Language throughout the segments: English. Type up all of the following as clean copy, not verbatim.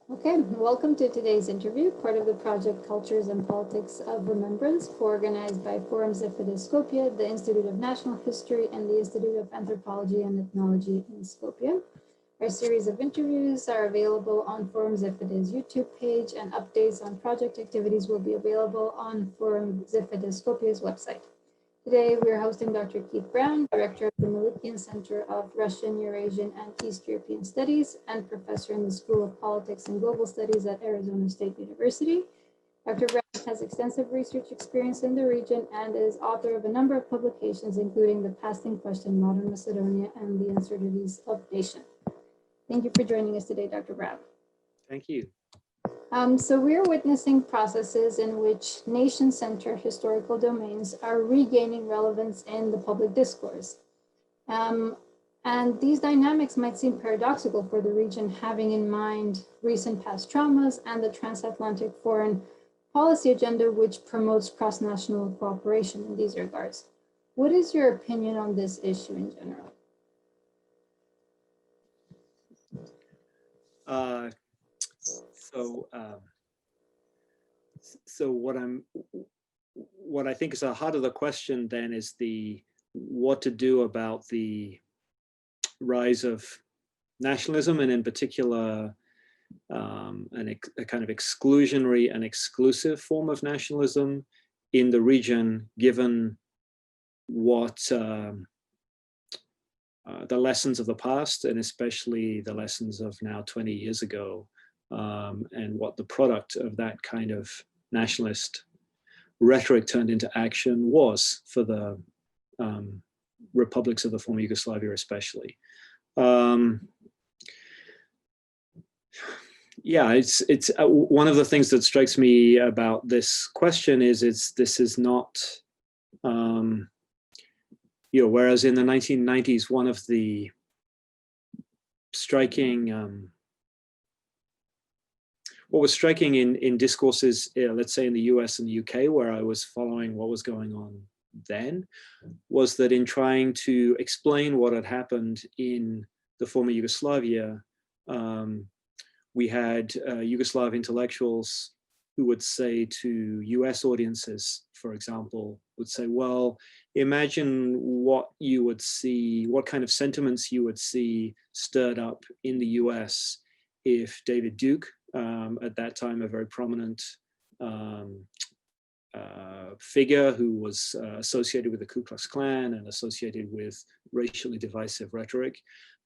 Okay, welcome to today's interview, part of the project Cultures and Politics of Remembrance, organized by forumZFDSkopje, the Institute of National History, and the Institute of Anthropology and Ethnology in Skopje. Our series of interviews are available on forumZFD's YouTube page, and updates on project activities will be available on forumZFDSkopje's website. Today, we are hosting Dr. Keith Brown, Director of the Malikian Center of Russian, Eurasian, and East European Studies, and Professor in the School of Politics and Global Studies at Arizona State University. Dr. Brown has extensive research experience in the region and is author of a number of publications, including The Past in Question, Modern Macedonia, and the Uncertainties of Nation. Thank you for joining us today, Dr. Brown. Thank you. So we're witnessing processes in which nation-centered historical domains are regaining relevance in the public discourse. And these dynamics might seem paradoxical for the region, having in mind recent past traumas and the transatlantic foreign policy agenda, which promotes cross-national cooperation in these regards. What is your opinion on this issue in general? So what I think is the heart of the question then is what to do about the rise of nationalism, and in particular a kind of exclusionary and exclusive form of nationalism in the region, given what the lessons of the past, and especially the lessons of now 20 years ago, and what the product of that kind of nationalist rhetoric turned into action was for the republics of the former Yugoslavia, especially. Yeah, it's one of the things that strikes me about this question is this is not, whereas in the 1990s, one of the striking, what was striking in discourses, let's say in the US and the UK, where I was following what was going on then, was that in trying to explain what had happened in the former Yugoslavia, we had Yugoslav intellectuals who would say to US audiences, for example, would say, well, imagine what you would see, what kind of sentiments you would see stirred up in the US if David Duke, at that time a very prominent figure who was associated with the Ku Klux Klan and associated with racially divisive rhetoric.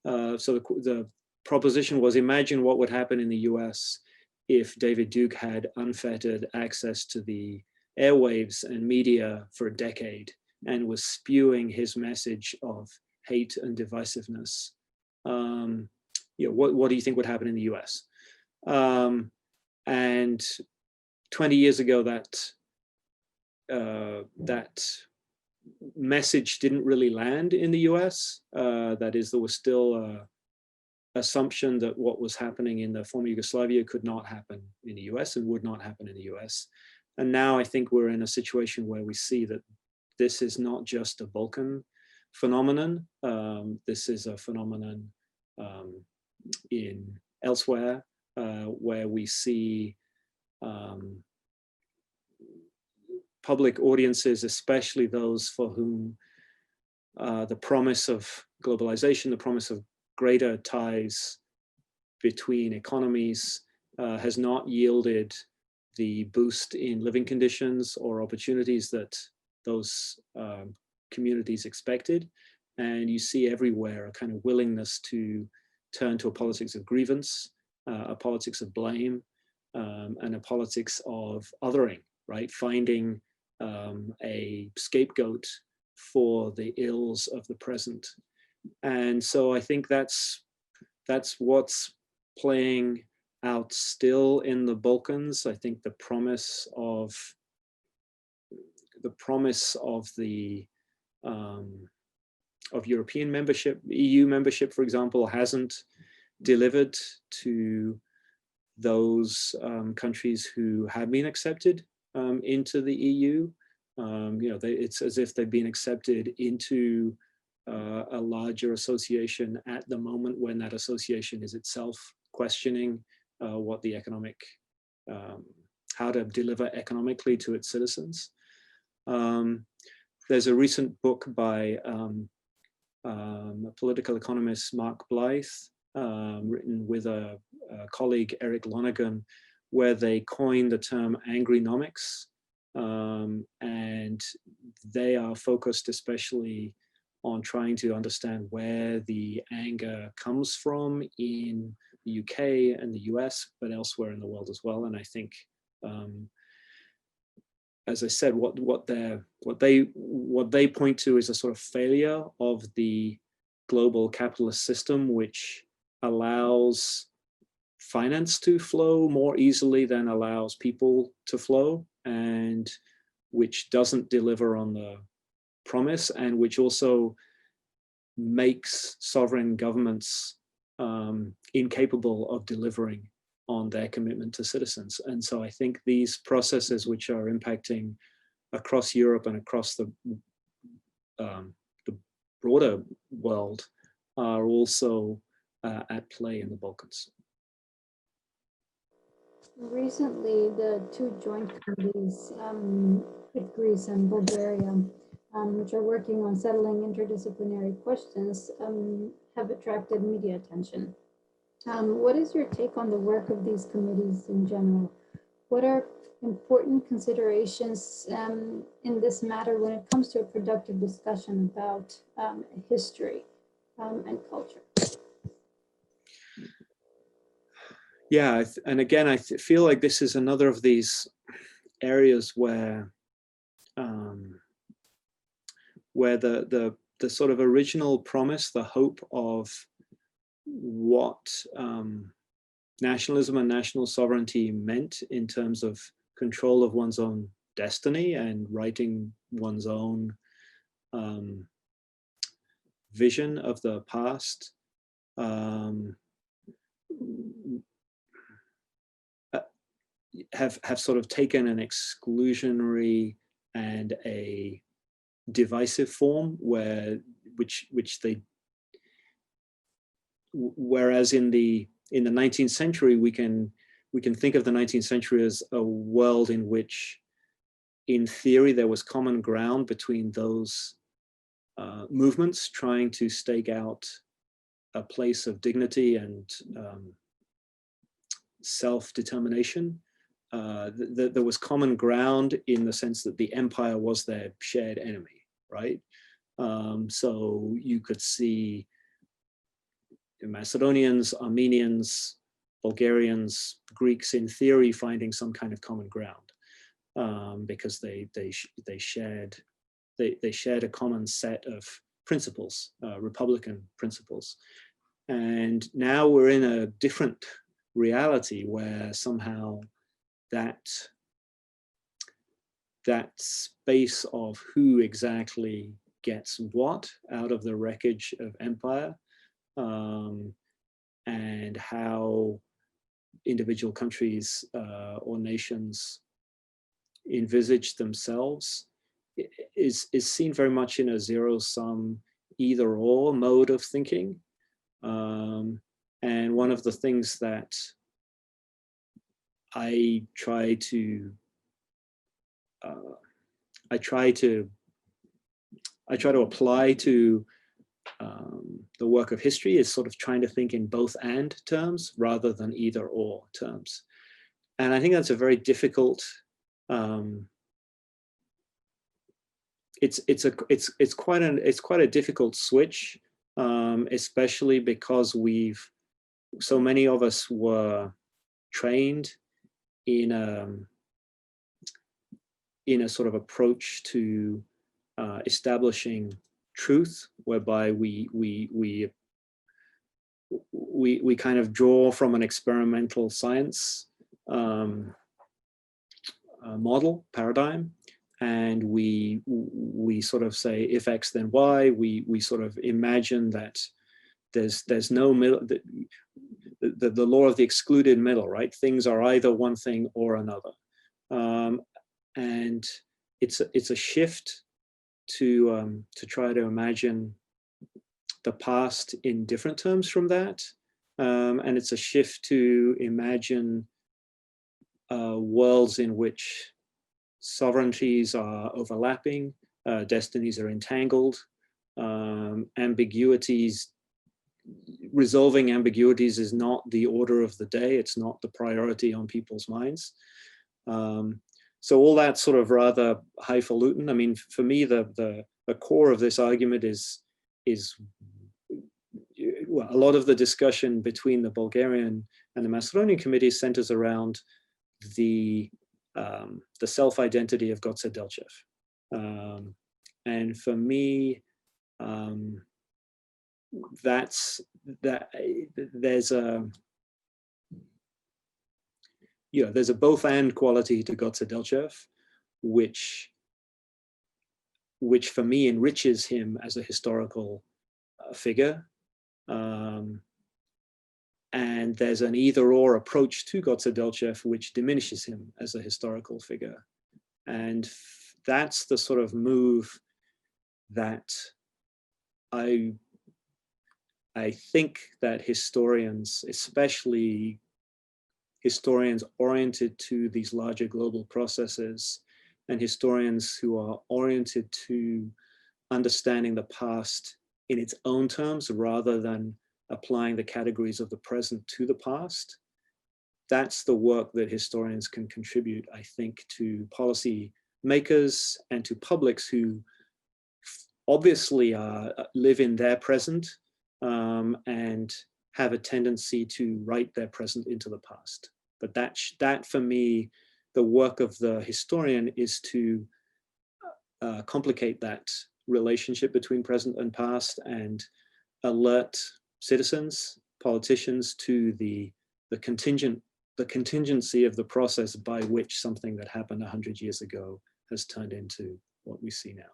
So the proposition was, imagine what would happen in the US if David Duke had unfettered access to the airwaves and media for a decade and was spewing his message of hate and divisiveness. What do you think would happen in the US? And 20 years ago, that message didn't really land in the US. That is, there was still an assumption that what was happening in the former Yugoslavia could not happen in the US and would not happen in the US. And now I think we're in a situation where we see that this is not just a Balkan phenomenon. This is a phenomenon in elsewhere, where we see public audiences, especially those for whom the promise of globalization, the promise of greater ties between economies has not yielded the boost in living conditions or opportunities that those communities expected. And you see everywhere a kind of willingness to turn to a politics of grievance, a politics of blame, and a politics of othering, right? Finding a scapegoat for the ills of the present. And so I think that's what's playing out still in the Balkans. I think the promise of European membership, EU membership, for example, hasn't delivered to those countries who have been accepted into the EU. It's as if they've been accepted into a larger association at the moment when that association is itself questioning what the economic, how to deliver economically to its citizens. There's a recent book by a political economist, Mark Blythe, written with a colleague, Eric Lonergan, where they coined the term angrynomics. And they are focused especially on trying to understand where the anger comes from in the UK and the US, but elsewhere in the world as well. And I think, as I said, what they point to is a sort of failure of the global capitalist system, which allows finance to flow more easily than allows people to flow, and which doesn't deliver on the promise, and which also makes sovereign governments incapable of delivering on their commitment to citizens. And so I think these processes, which are impacting across Europe and across the broader world, are also at play in the Balkans. Recently, the two joint committees with Greece and Bulgaria, which are working on settling interdisciplinary questions, have attracted media attention. What is your take on the work of these committees in general? What are important considerations in this matter when it comes to a productive discussion about history and culture? Yeah, and again, I feel like this is another of these areas where the sort of original promise, the hope of what nationalism and national sovereignty meant in terms of control of one's own destiny and writing one's own vision of the past, have sort of taken an exclusionary and a divisive form, whereas in the 19th century we can think of the 19th century as a world in which, in theory, there was common ground between those movements trying to stake out a place of dignity and self-determination. There was common ground in the sense that the empire was their shared enemy, right? So you could see Macedonians, Armenians, Bulgarians, Greeks, in theory, finding some kind of common ground because they shared a common set of principles, republican principles. And now we're in a different reality where somehow that space of who exactly gets what out of the wreckage of empire, and how individual countries or nations envisage themselves is seen very much in a zero-sum either-or mode of thinking. And one of the things that I try to apply to the work of history is sort of trying to think in both and terms rather than either or terms. And I think that's a very difficult, it's quite a difficult switch, especially because so many of us were trained in a sort of approach to establishing truth, whereby we kind of draw from an experimental science model paradigm, and we sort of say, if X then Y. We sort of imagine that there's no middle, the law of the excluded middle, right? Things are either one thing or another, and it's a shift to try to imagine the past in different terms from that, And it's a shift to imagine worlds in which sovereignties are overlapping, destinies are entangled, ambiguities, resolving ambiguities is not the order of the day, it's not the priority on people's minds. So all that sort of rather highfalutin. I mean, for me, the core of this argument is well, a lot of the discussion between the Bulgarian and the Macedonian committee centers around the self-identity of Goce Delchev. And for me, there's a both and quality to Goce Delchev, which for me enriches him as a historical figure. And there's an either or approach to Goce Delchev, which diminishes him as a historical figure. And that's the sort of move that I think that historians, especially historians oriented to these larger global processes, and historians who are oriented to understanding the past in its own terms rather than applying the categories of the present to the past. That's the work that historians can contribute, I think, to policy makers and to publics who obviously live in their present and have a tendency to write their present into the past. But that for me, the work of the historian is to complicate that relationship between present and past and alert citizens, politicians to the contingency of the process by which something that happened 100 years ago has turned into what we see now.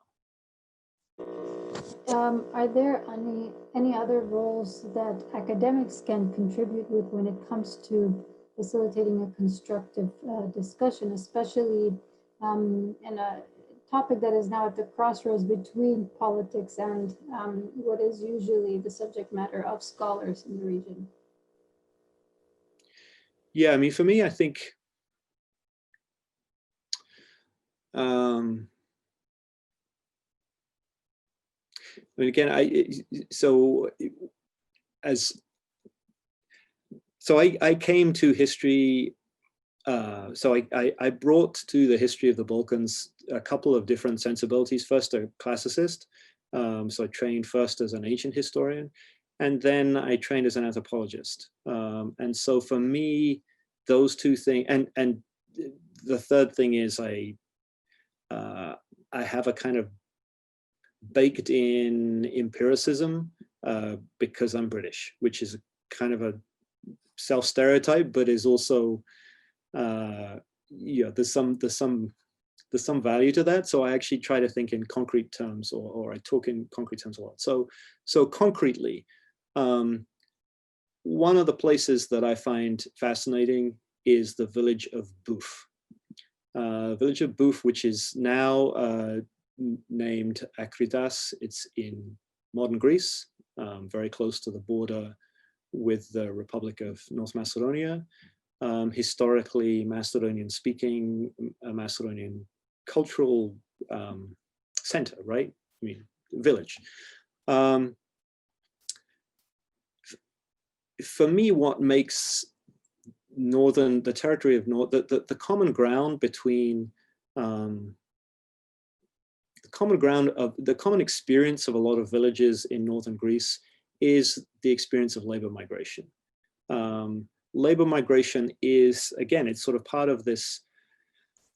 Are there any other roles that academics can contribute with when it comes to facilitating a constructive discussion, especially in a topic that is now at the crossroads between politics and what is usually the subject matter of scholars in the region? Yeah, I mean, for me, I think I mean, again, I came to history. So I brought to the history of the Balkans a couple of different sensibilities. First, a classicist. So I trained first as an ancient historian, and then I trained as an anthropologist. And so for me, those two things, and the third thing is I have a kind of baked in empiricism because I'm British, which is kind of a self-stereotype, but is also there's some value to that. So I actually try to think in concrete terms, or I talk in concrete terms a lot. So concretely, one of the places that I find fascinating is the village of Boof. Village of Boof, which is now named Akritas. It's in modern Greece, very close to the border with the Republic of North Macedonia. Historically Macedonian speaking, a Macedonian cultural center, right? I mean, village. For me, what makes the territory of North, the common ground between the common experience of a lot of villages in northern Greece is the experience of labor migration. Labor migration is, again, it's sort of part of this,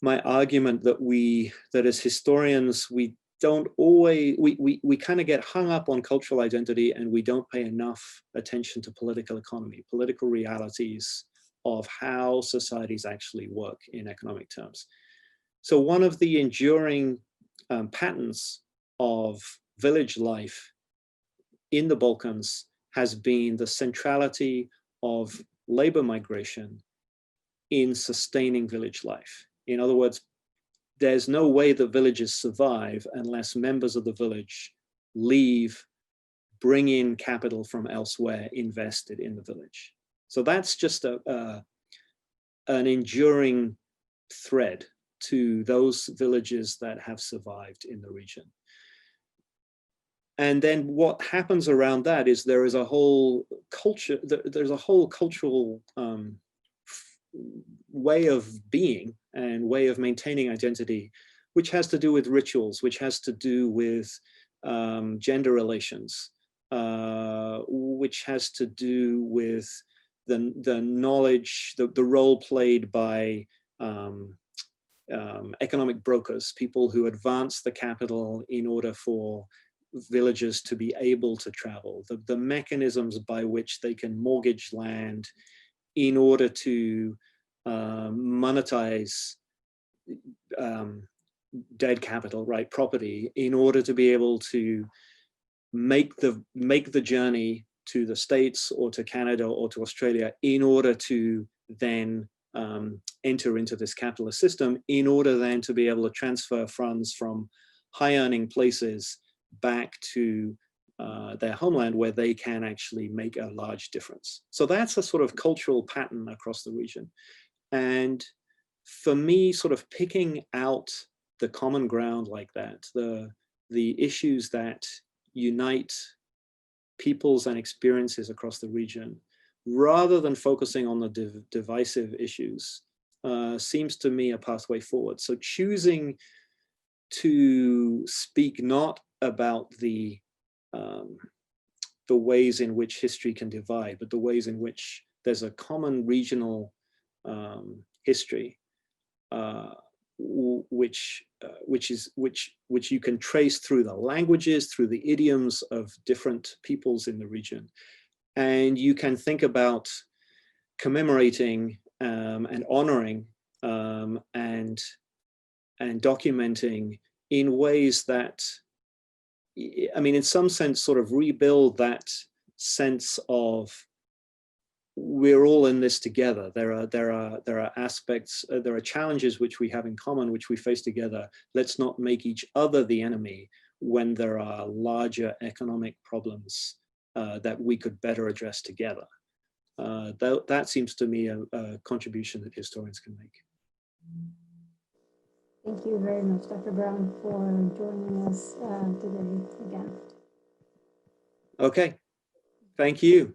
my argument that as historians, we don't always, we kind of get hung up on cultural identity and we don't pay enough attention to political economy, political realities of how societies actually work in economic terms. So one of the enduring patterns of village life in the Balkans has been the centrality of labor migration in sustaining village life. In other words, there's no way that villages survive unless members of the village leave bring in capital from elsewhere invested in the village. So that's just an enduring thread to those villages that have survived in the region. And then what happens around that is there is a whole culture, there's a whole cultural way of being and way of maintaining identity, which has to do with rituals, which has to do with gender relations, which has to do with the knowledge, the role played by economic brokers, people who advance the capital in order for villagers to be able to travel, the mechanisms by which they can mortgage land in order to monetize dead capital, right, property, in order to be able to make the journey to the States or to Canada or to Australia in order to then enter into this capitalist system, in order then to be able to transfer funds from high earning places back to their homeland where they can actually make a large difference. So that's a sort of cultural pattern across the region. And for me, sort of picking out the common ground like that, the issues that unite peoples and experiences across the region, rather than focusing on the divisive issues, seems to me a pathway forward. So choosing to speak not about the ways in which history can divide, but the ways in which there's a common regional history, which you can trace through the languages, through the idioms of different peoples in the region, and you can think about commemorating and honoring and documenting in ways that, I mean, in some sense, sort of rebuild that sense of we're all in this together. There are aspects, there are challenges which we have in common, which we face together. Let's not make each other the enemy when there are larger economic problems that we could better address together. That seems to me a contribution that historians can make. Thank you very much, Dr. Brown, for joining us today again. Okay, thank you.